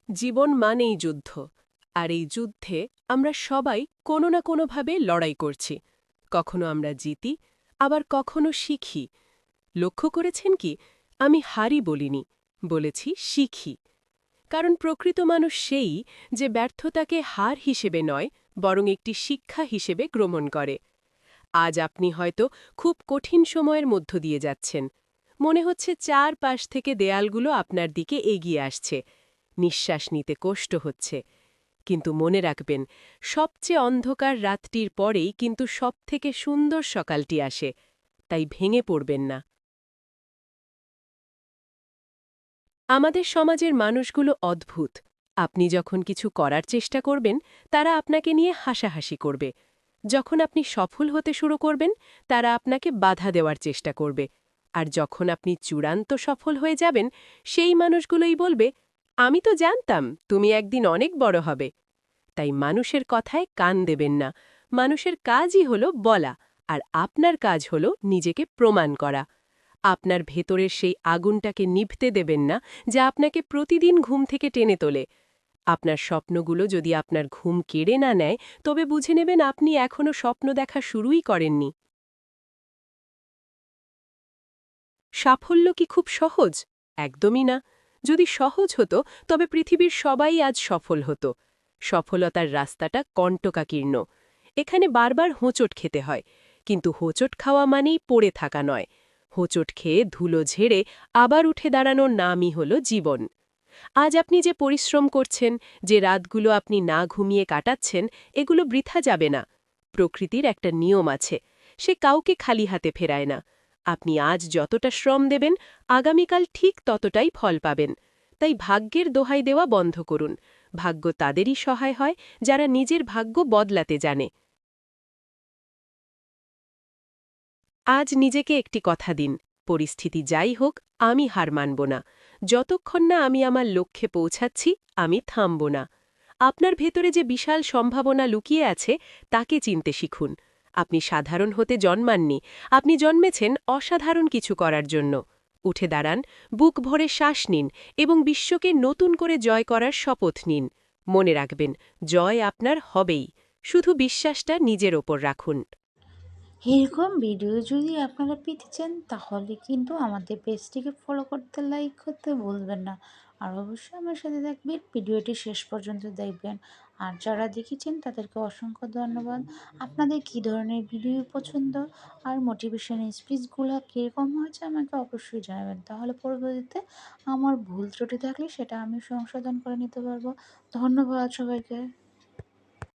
জীবন মানেই যুদ্ধ, আর এই যুদ্ধে আমরা সবাই কোনো না কোনোভাবে লড়াই করছি। কখনো আমরা জিতি, আবার কখনো শিখি। লক্ষ্য করেছেন কি, আমি হারি বলিনি, বলেছি শিখি। কারণ প্রকৃত মানুষ সেই যে ব্যর্থতাকে হার হিসেবে নয়, বরং একটি শিক্ষা হিসেবে গ্রহণ করে। আজ আপনি হয়তো খুব কঠিন সময়ের মধ্য দিয়ে যাচ্ছেন। মনে হচ্ছে চারপাশ থেকে দেয়ালগুলো আপনার দিকে এগিয়ে আসছে, নিঃশ্বাস নিতে কষ্ট হচ্ছে। কিন্তু মনে রাখবেন, সবচেয়ে অন্ধকার রাতটির পরেই কিন্তু সবথেকে সুন্দর সকালটি আসে। তাই ভেঙে পড়বেন না। আমাদের সমাজের মানুষগুলো অদ্ভুত। আপনি যখন কিছু করার চেষ্টা করবেন, তারা আপনাকে নিয়ে হাসাহাসি করবে। যখন আপনি সফল হতে শুরু করবেন, তারা আপনাকে বাধা দেওয়ার চেষ্টা করবে। আর যখন আপনি চূড়ান্ত সফল হয়ে যাবেন, সেই মানুষগুলোই বলবে, আমি তো জানতাম তুমি একদিন অনেক বড় হবে। তাই মানুষের কথায় কান দেবেন না। মানুষের কাজই হলো বলা, আর আপনার কাজ হলো নিজেকে প্রমাণ করা। আপনার ভেতরের সেই আগুনটাকে নিভতে দেবেন না, যা আপনাকে প্রতিদিন ঘুম থেকে টেনে তোলে। আপনার স্বপ্নগুলো যদি আপনার ঘুম কেড়ে না নেয়, তবে বুঝে নেবেন আপনি এখনও স্বপ্ন দেখা শুরুই করেননি। সাফল্য কি খুব সহজ? একদমই না। যদি সহজ হতো, তবে পৃথিবীর সবাই আজ সফল হতো। সফলতার রাস্তাটা কণ্টকাকীর্ণ। এখানে বারবার হোঁচট খেতে হয়, কিন্তু হোঁচট খাওয়া মানেই পড়ে থাকা নয়। হোঁচট খেয়ে ধুলো ঝেড়ে আবার উঠে দাঁড়ানোর নামই হল জীবন। আজ আপনি যে পরিশ্রম করছেন, যে রাতগুলো আপনি না ঘুমিয়ে কাটাচ্ছেন, এগুলো বৃথা যাবে না। প্রকৃতির একটা নিয়ম আছে, সে কাউকে খালি হাতে ফেরায় না। আপনি আজ যতটা শ্রম দেবেন, আগামীকাল ঠিক ততটাই ফল পাবেন। তাই ভাগ্যের দোহাই দেওয়া বন্ধ করুন। ভাগ্য তাদেরই সহায় হয়, যারা নিজের ভাগ্য বদলাতে জানে। আজ নিজেকে একটি কথা দিন, পরিস্থিতি যাই হোক, আমি হার মানব না। যতক্ষণ না আমি আমার লক্ষ্যে পৌঁছাচ্ছি, আমি থামব না। আপনার ভেতরে যে বিশাল সম্ভাবনা লুকিয়ে আছে, তাকে চিনতে শিখুন। আপনি সাধারণ হতে জন্মাননি, আপনি জন্মেছেন অসাধারণ কিছু করার জন্য। উঠে দাঁড়ান, বুক ভরে শ্বাস নিন এবং বিশ্বকে নতুন করে জয় করার শপথ নিন। মনে রাখবেন, জয় আপনার হবেই। শুধু বিশ্বাসটা নিজের ওপর রাখুন। এরকম ভিডিও যদি আপনারা পেতে চান তাহলে কিন্তু আমাদের পেজটিকে ফলো করতে, লাইক করতে ভুলবেন না। আর অবশ্যই আমার সাথে থাকবেন, ভিডিওটি শেষ পর্যন্ত দেখবেন। আর যারা দেখেছেন তাদেরকে অসংখ্য ধন্যবাদ। আপনাদের কী ধরনের ভিডিও পছন্দ আর মোটিভেশন স্পিচগুলো কীরকম হয়েছে আমাকে অবশ্যই জানাবেন, তাহলে পরবর্তীতে আমার ভুল ত্রুটি থাকলে সেটা আমি সংশোধন করে নিতে পারবো। ধন্যবাদ সবাইকে।